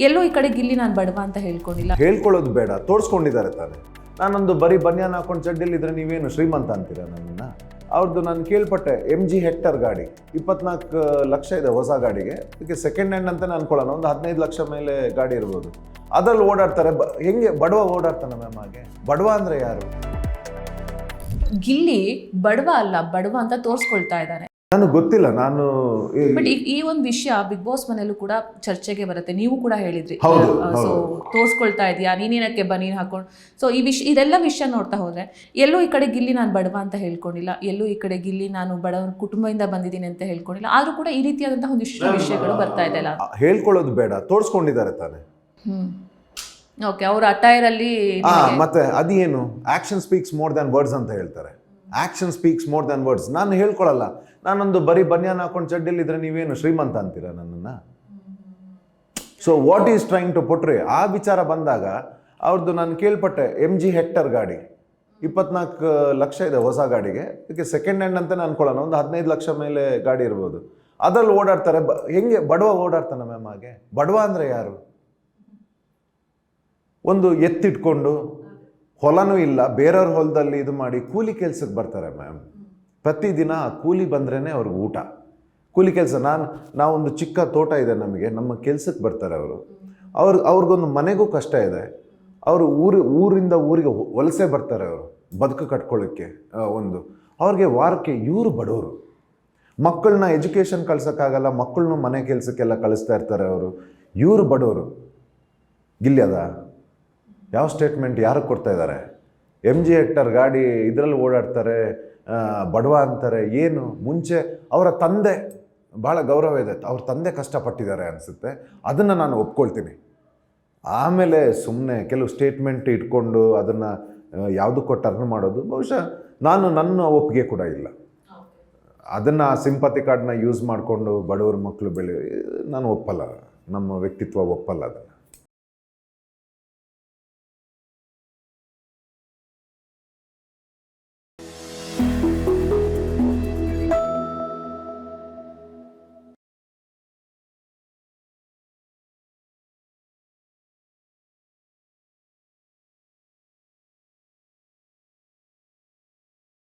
ಎಲ್ಲೋ ಈ ಕಡೆ ಗಿಲ್ಲಿ ನಾನು ಬಡವ ಅಂತ ಹೇಳ್ಕೊಂಡಿಲ್ಲ. ಹೇಳ್ಕೊಳ್ಳೋದು ಬೇಡ, ತೋರಿಸ್ಕೊಂಡಿದ್ದಾರೆ ತಾನೆ. ನಾನೊಂದು ಬರೀ ಬನ್ಯಾನ್ ಹಾಕೊಂಡು ಚಡ್ಡಿಲಿದ್ರೆ ನೀವೇನು ಶ್ರೀಮಂತ ಅಂತೀರಾ ನನ್ನನ್ನು? ಅವ್ರದ್ದು ನಾನು ಕೇಳ್ಪಟ್ಟೆ MG ಹೆಕ್ಟರ್ ಗಾಡಿ 24 ಲಕ್ಷ ಇದೆ ಹೊಸ ಗಾಡಿಗೆ. ಅದಕ್ಕೆ ಸೆಕೆಂಡ್ ಹ್ಯಾಂಡ್ ಅಂತ ಅನ್ಕೊಳ್ಳೋಣ, ಒಂದು 15 ಲಕ್ಷ ಮೇಲೆ ಗಾಡಿ ಇರ್ಬೋದು. ಅದ್ರಲ್ಲಿ ಓಡಾಡ್ತಾರೆ. ಹೆಂಗೆ ಬಡವ ಓಡಾಡ್ತಾನೆ ಮ್ಯಾಮ್? ಹಾಗೆ ಬಡವ ಅಂದರೆ ಯಾರು? ಗಿಲ್ಲಿ ಬಡವ ಅಲ್ಲ, ಬಡವ ಅಂತ ತೋರಿಸ್ಕೊಳ್ತಾ ಇದ್ದಾನೆ. ನನಗೆ ಗೊತ್ತಿಲ್ಲ. ನಾನು ಬಟ್ ಈ ಒಂದು ವಿಷಯ ಬಿಗ್ ಬಾಸ್ ಮನೆಯಲ್ಲೂ ಕೂಡ ಚರ್ಚೆಗೆ ಬರುತ್ತೆ. ನೀವು ಕೂಡ ಹೇಳಿದ್ರಿ, ಹೌದು, ಸೊ ತೋರಿಸ್ಕೊಳ್ತಾ ಇದೆಯಾ, ನೀನೇನಕ್ಕೆ ಬನೀನ್ ಹಾಕೊಂಡು. ಸೊ ಈ ಇದೆಲ್ಲ ವಿಷಯ ನೋಡ್ತಾ ಹೋದ್ರೆ ಎಲ್ಲೂ ಈ ಕಡೆ ಗಿಲ್ಲಿ ನಾನು ಬಡವ ಅಂತ ಹೇಳ್ಕೊಂಡಿಲ್ಲ, ಎಲ್ಲೂ ಈ ಕಡೆ ಗಿಲ್ಲಿ ನಾನು ಬಡವನ ಕುಟುಂಬದಿಂದ ಬಂದಿದ್ದೀನಿ ಅಂತ ಹೇಳ್ಕೊಂಡಿಲ್ಲ. ಆದ್ರೂ ಕೂಡ ಈ ರೀತಿಯಾದಂತಹ ಒಂದಿಷ್ಟು ವಿಷಯಗಳು ಬರ್ತಾ ಇದೆ ಅಲ್ಲ. ಹೇಳ್ಕೊಳ್ಳೋದು ಬೇಡ, ತೋರಿಸ್ಕೊಂಡಿದ್ದಾರೆ ತಾನೆ. ಓಕೆ, ಅವ್ರ ಅಟೈರ್ ಅಲ್ಲಿ ಮತ್ತೆ ಅದೇನು action speaks more than words ಅಂತ ಹೇಳ್ತಾರೆ. Action speaks more than words. ನಾನು ಹೇಳ್ಕೊಳ್ಳಲ್ಲ. ನಾನೊಂದು ಬರೀ ಬನ್ಯಾನ್ ಹಾಕೊಂಡು ಚಡ್ಡಿಲಿದ್ರೆ ನೀವೇನು ಶ್ರೀಮಂತ ಅಂತೀರಾ ನನ್ನನ್ನು? So what is trying to portray ಆ ವಿಚಾರ ಬಂದಾಗ ಅವ್ರದ್ದು ನಾನು ಕೇಳ್ಪಟ್ಟೆ MG ಹೆಕ್ಟರ್ ಗಾಡಿ 24 ಲಕ್ಷ ಇದೆ ಹೊಸ ಗಾಡಿಗೆ. ಅದಕ್ಕೆ ಸೆಕೆಂಡ್ ಹ್ಯಾಂಡ್ ಅಂತ ಅನ್ಕೊಳ್ಳೋಣ, ಒಂದು 15 ಲಕ್ಷ ಮೇಲೆ ಗಾಡಿ ಇರ್ಬೋದು. ಅದ್ರಲ್ಲಿ ಓಡಾಡ್ತಾರೆ. ಹೆಂಗೆ ಬಡವ ಓಡಾಡ್ತಾನೆ ಮ್ಯಾಮ್? ಹಾಗೆ ಬಡವ ಅಂದರೆ ಯಾರು? ಒಂದು ಎತ್ತಿಟ್ಕೊಂಡು ಹೊಲನೂ ಇಲ್ಲ, ಬೇರೆಯವ್ರ ಹೊಲದಲ್ಲಿ ಇದು ಮಾಡಿ ಕೂಲಿ ಕೆಲ್ಸಕ್ಕೆ ಬರ್ತಾರೆ ಮ್ಯಾಮ್. ಪ್ರತಿದಿನ ಕೂಲಿ ಬಂದ್ರೇ ಅವ್ರಿಗೆ ಊಟ. ಕೂಲಿ ಕೆಲಸ. ನಾವೊಂದು ಚಿಕ್ಕ ತೋಟ ಇದೆ ನಮಗೆ, ನಮ್ಮ ಕೆಲ್ಸಕ್ಕೆ ಬರ್ತಾರೆ ಅವರು. ಅವ್ರಿಗೊಂದು ಮನೆಗೂ ಕಷ್ಟ ಇದೆ. ಅವರು ಊರಿಂದ ಊರಿಗೆ ವಲಸೆ ಬರ್ತಾರೆ ಅವರು ಬದುಕು ಕಟ್ಕೊಳ್ಳೋಕ್ಕೆ. ಅವ್ರಿಗೆ ವಾರಕ್ಕೆ ಇವರು ಬಡವರು. ಮಕ್ಕಳನ್ನ ಎಜುಕೇಷನ್ ಕಳ್ಸೋಕ್ಕಾಗಲ್ಲ, ಮಕ್ಕಳನ್ನೂ ಮನೆ ಕೆಲಸಕ್ಕೆಲ್ಲ ಕಳಿಸ್ತಾ ಇರ್ತಾರೆ ಅವರು. ಇವರು ಬಡವರು. ಗಿಲ್ಲಿ ಅದ ಯಾವ ಸ್ಟೇಟ್ಮೆಂಟ್ ಯಾರಿಗೆ ಕೊಡ್ತಾ ಇದ್ದಾರೆ? MG ಹೆಕ್ಟರ್ ಗಾಡಿ ಇದರಲ್ಲಿ ಓಡಾಡ್ತಾರೆ, ಬಡವ ಅಂತಾರೆ. ಏನು ಮುಂಚೆ ಅವರ ತಂದೆ ಭಾಳ ಗೌರವ ಇದೆ, ಅವ್ರ ತಂದೆ ಕಷ್ಟಪಟ್ಟಿದ್ದಾರೆ ಅನಿಸುತ್ತೆ, ಅದನ್ನು ನಾನು ಒಪ್ಕೊಳ್ತೀನಿ. ಆಮೇಲೆ ಸುಮ್ಮನೆ ಕೆಲವು ಸ್ಟೇಟ್ಮೆಂಟ್ ಇಟ್ಕೊಂಡು ಅದನ್ನು ಯಾವುದಕ್ಕೂ ಟರ್ನ್ ಮಾಡೋದು ಬಹುಶಃ ನನ್ನ ಒಪ್ಪಿಗೆ ಕೂಡ ಇಲ್ಲ. ಅದನ್ನು ಸಿಂಪತಿ ಕಾರ್ಡ್ನ ಯೂಸ್ ಮಾಡಿಕೊಂಡು ಬಡವ್ರ ಮಕ್ಕಳು ನಾನು ಒಪ್ಪಲ್ಲ. ನಮ್ಮ ವ್ಯಕ್ತಿತ್ವ ಒಪ್ಪಲ್ಲ ಅದನ್ನು.